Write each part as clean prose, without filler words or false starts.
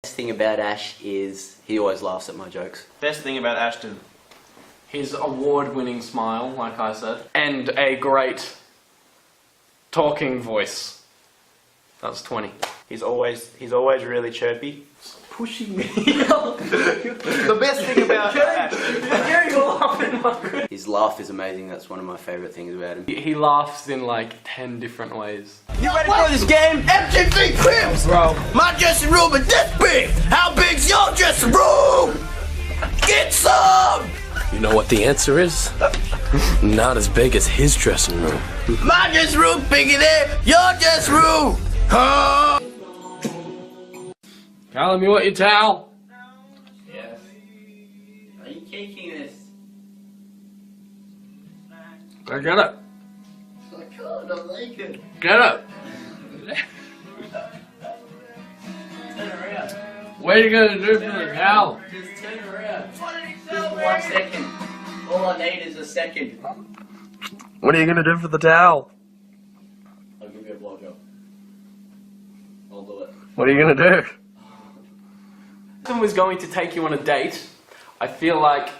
Best thing about Ash is he always laughs at my jokes. Best thing about Ashton. His award-winning smile, like I said, and a great talking voice. That's 20. He's always really chirpy. Pushing me. The best thing about Ashton. His laugh is amazing. That's one of my favourite things about him. He laughs in like 10 different ways. You ready for this game? MTV Cribs! Bro. My dressing room is this big! How big's your dressing room? Get some! You know what the answer is? Not as big as his dressing room. My dressing room bigger than your dressing room! Huh? Callum, you want your towel? Yes. Are you kicking this? I get it. I can't, I like it. Get it. Turn around. What are you gonna do for the towel? Just turn around. Just 1 second. All I need is a second. What are you gonna do for the towel? I'll give you a blowjob. I'll do it. What are you gonna do? If someone was going to take you on a date, I feel like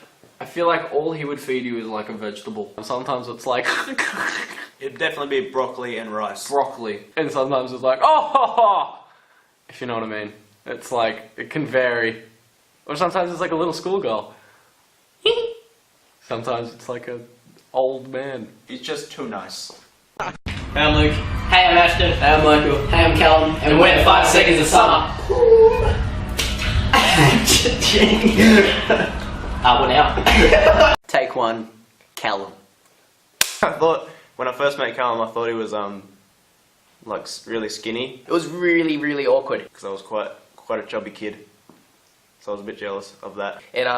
all he would feed you is like a vegetable. Sometimes it's like It'd definitely be broccoli and rice. broccoli, and sometimes it's like oh, if you know what I mean. It's like it can vary, or sometimes it's like a little schoolgirl. Sometimes it's like a old man. He's just too nice. Hey, I'm Luke. Hey, I'm Ashton. Hey, I'm Michael. Hey, I'm Callum. And we're at 5 Seconds of Summer. What now? Take one, Callum. I thought, when I first met Callum, I thought he was, like, really skinny. It was really, really awkward. Because I was quite a chubby kid. So I was a bit jealous of that. And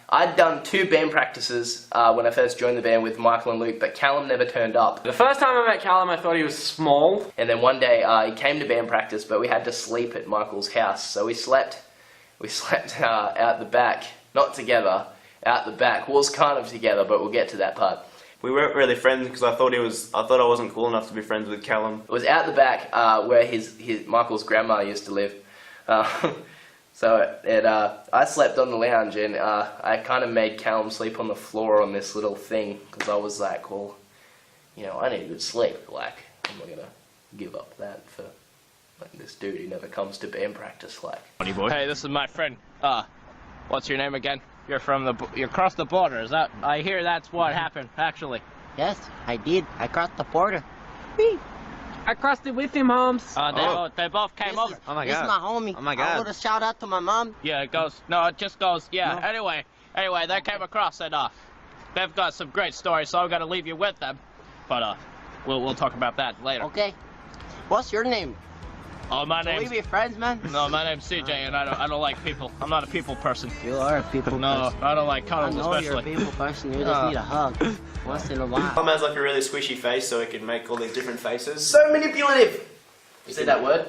I'd done 2 band practices when I first joined the band with Michael and Luke, but Callum never turned up. The first time I met Callum, I thought he was small. And then one day he came to band practice, but we had to sleep at Michael's house. So we slept out the back, not together, out the back. We was kind of together, but we'll get to that part. We weren't really friends because I thought I wasn't cool enough to be friends with Callum. It was out the back where Michael's grandma used to live. I slept on the lounge, and I kind of made Callum sleep on the floor on this little thing because I was like, well, you know, I need good sleep. Like, I'm not gonna give up that for like this dude who never comes to band practice. Like, Hey, this is my friend. What's your name again? You're across the border. Is that? I hear that's what happened, actually. Yes, I did. I crossed the border. I crossed it with him, Holmes. They both came over. Oh my god. This is my homie. Oh my god. I want to shout out to my mom. Yeah, it goes. No, it just goes. Yeah. No. Anyway, they came across and they've got some great stories, so I'm gonna leave you with them. But we'll talk about that later. Okay. What's your name? Oh, my Can we name's be friends, man? No, my name's CJ, and I don't like people. I'm not a people person. You are a people No, person. I don't like I cuddles, know especially. you're a people person. You just need a hug once in a while. Callum has like a really squishy face, so he can make all these different faces. so manipulative. You said that word?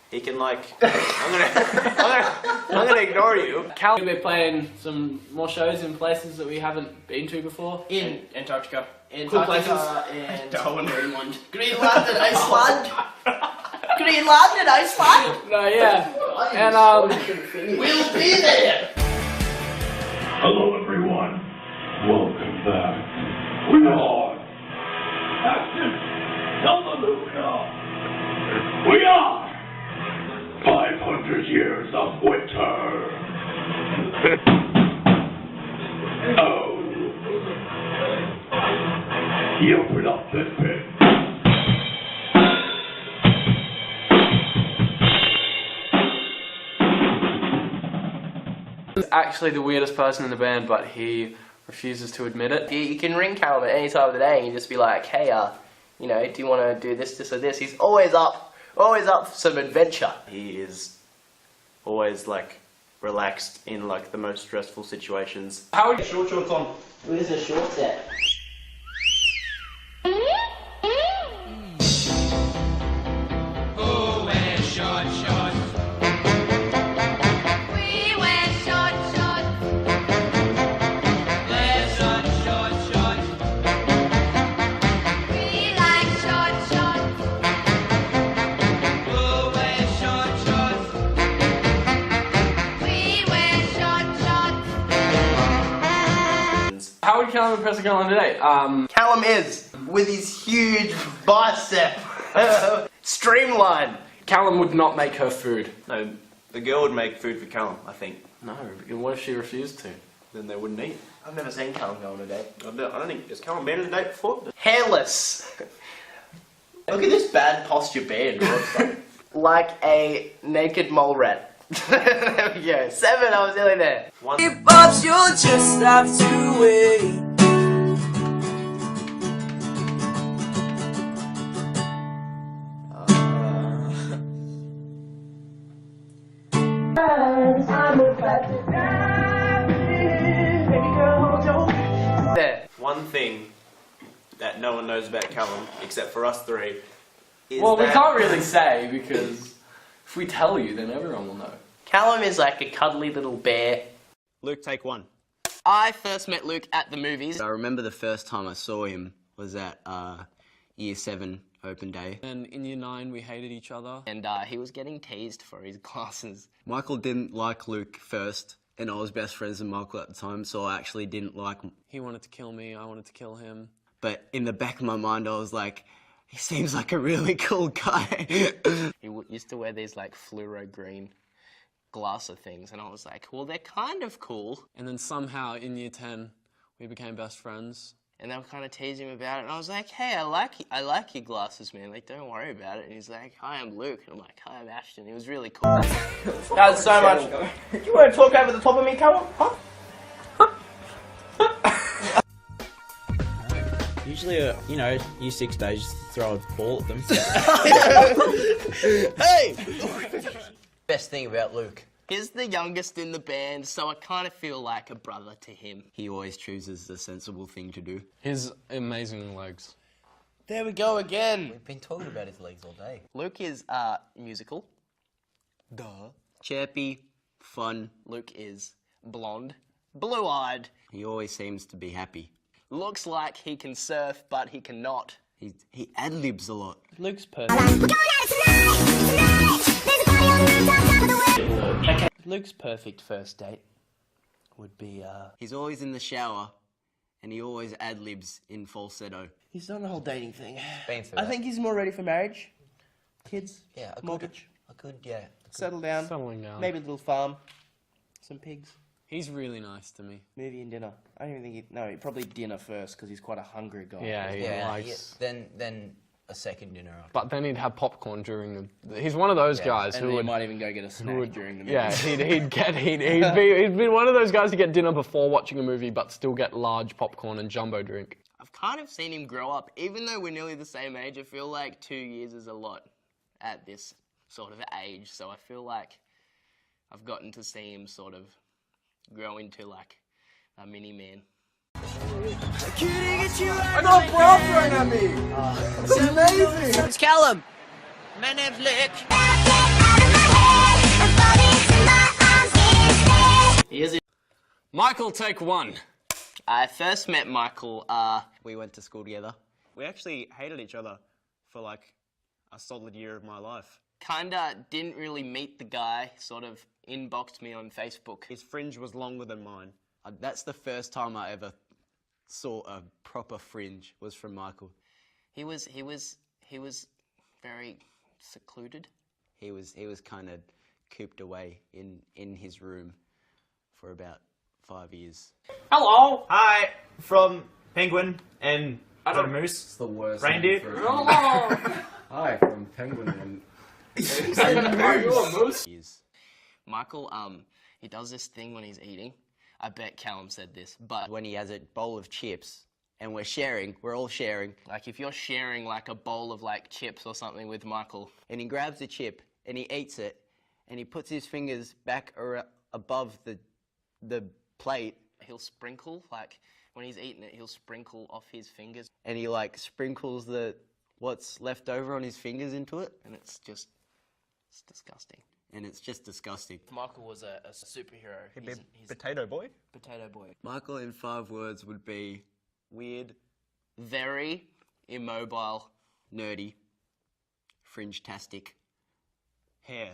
He can like. I'm gonna ignore you. Callum, we're playing some more shows in places that we haven't been to before. In Antarctica. Cool places. And Darwin. Greenland. Greenland and Iceland. Greenland and Iceland. No, yeah. And We'll be there. Hello everyone, welcome back. We are Action, Hallelujah. We are 500 years of winter. Oh, you open up this pit. actually the weirdest person in the band, but he refuses to admit it. You can ring Callum at any time of the day and you just be like, hey, you know, do you want to do this, this, or this? He's always up for some adventure. He is always like relaxed in like the most stressful situations. How are you shorts on? Where's the shorts at? Callum impressing Callum today? Callum is, with his huge bicep. Streamline. Callum would not make her food. No, the girl would make food for Callum, I think. No, what if she refused to? Then they wouldn't eat. I've never seen Callum go on a date. I don't think, has Callum been on a date before? Hairless. Look at this bad posture beard. Like a naked mole rat. There we go. 7, I was nearly there. But you'll just have to wait. There. One thing that no one knows about Callum, except for us three, is Well, we that... can't really say because if we tell you, then everyone will know. Callum is like a cuddly little bear. Luke, take one. I first met Luke at the movies. I remember the first time I saw him was at Year 7 open day. And in Year 9, we hated each other. And he was getting teased for his glasses. Michael didn't like Luke first, and I was best friends with Michael at the time, so I actually didn't like him. He wanted to kill me, I wanted to kill him. But in the back of my mind, I was like, he seems like a really cool guy. He used to wear these like fluoro green glasser things, and I was like, well, they're kind of cool. And then somehow in Year 10, we became best friends. And they were kind of teasing him about it, and I was like, hey, I like your glasses, man. Like, don't worry about it. And he's like, hi, I'm Luke. And I'm like, hi, I'm Ashton. He was really cool. That's so much. You want to talk over the top of me, Callum? Huh? Usually, Year 6 days, just throw a ball at them. Hey! Best thing about Luke. He's the youngest in the band, so I kind of feel like a brother to him. He always chooses the sensible thing to do. His amazing legs. There we go again. We've been talking about his legs all day. Luke is musical. Duh. Chirpy, fun. Luke is blonde, blue-eyed. He always seems to be happy. Looks like he can surf, but he cannot. He ad-libs a lot. Luke's perfect. Luke's perfect first date would be, He's always in the shower, and he always ad-libs in falsetto. he's done the whole dating thing. Been through I that. think he's more ready for marriage. Kids, Yeah, mortgage, yeah. settle down, Settling down. maybe a little farm, some pigs, He's really nice to me. movie and dinner. I don't even think no, probably dinner first because he's quite a hungry guy. Yeah, he likes... Then a second dinner after. But then he'd have popcorn during the... He's one of those guys And who then would... he might even go get a snack during the movie. Yeah, he'd be one of those guys to get dinner before watching a movie, but still get large popcorn and jumbo drink. I've kind of seen him grow up. Even though we're nearly the same age, I feel like 2 years is a lot at this sort of age. So I feel like I've gotten to see him sort of grow into like a mini man. I got a bra thrown at me! It's amazing! It's Callum! My name's Luke. He is. Michael, take one. I first met Michael. We went to school together. We actually hated each other for like a solid year of my life. Kinda didn't really meet the guy. Sort of inboxed me on Facebook. His fringe was longer than mine. That's the first time I ever saw a proper fringe, was from Michael. He was very secluded. He was kind of cooped away in his room for about 5 years. Hello! Hi, from Penguin and Moose. It's the worst. Reindeer. Hi, from Penguin and... Years. Michael, he does this thing when he's eating. I bet Callum said this, but When he has a bowl of chips and we're all sharing, like if you're sharing like a bowl of like chips or something with Michael, and he grabs the chip and he eats it and he puts his fingers back above the plate he'll sprinkle, like when he's eating it, he'll sprinkle off his fingers, and he like sprinkles what's left over on his fingers into it, and it's disgusting. and it's just disgusting. Michael was a superhero. He's Potato boy? potato boy. Michael in 5 words would be weird, Very immobile, nerdy, fringe-tastic, hair.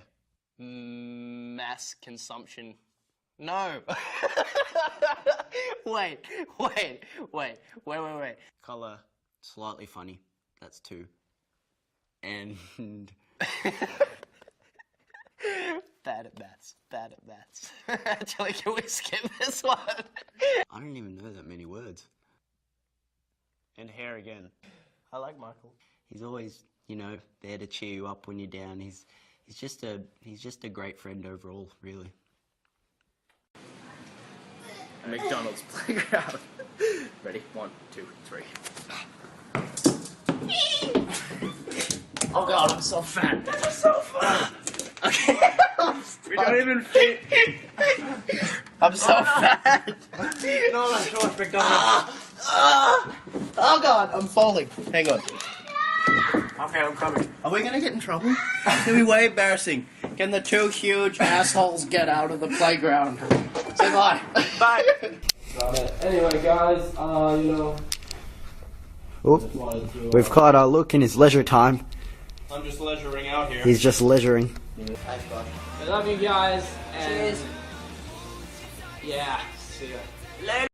mass consumption No. wait. Color, slightly funny. That's 2. And bad at maths. Actually, can we skip this one? I don't even know that many words. And hair again. I like Michael. He's always, there to cheer you up when you're down. He's just a great friend overall, really. McDonald's playground. Ready? 1, 2, 3. Oh god, I'm so fat. This is so fun. Okay. We don't even fit. I'm so fat. No, that's too much McDonald's. Oh god, I'm falling. Hang on. Okay, I'm coming. Are we gonna get in trouble? It's gonna be way embarrassing. Can the 2 huge assholes get out of the playground? Say bye. Bye. Anyway, guys, We've caught Luke in his leisure time. I'm just leisuring out here. He's just leisuring. I love you guys. And cheers. Yeah, see ya.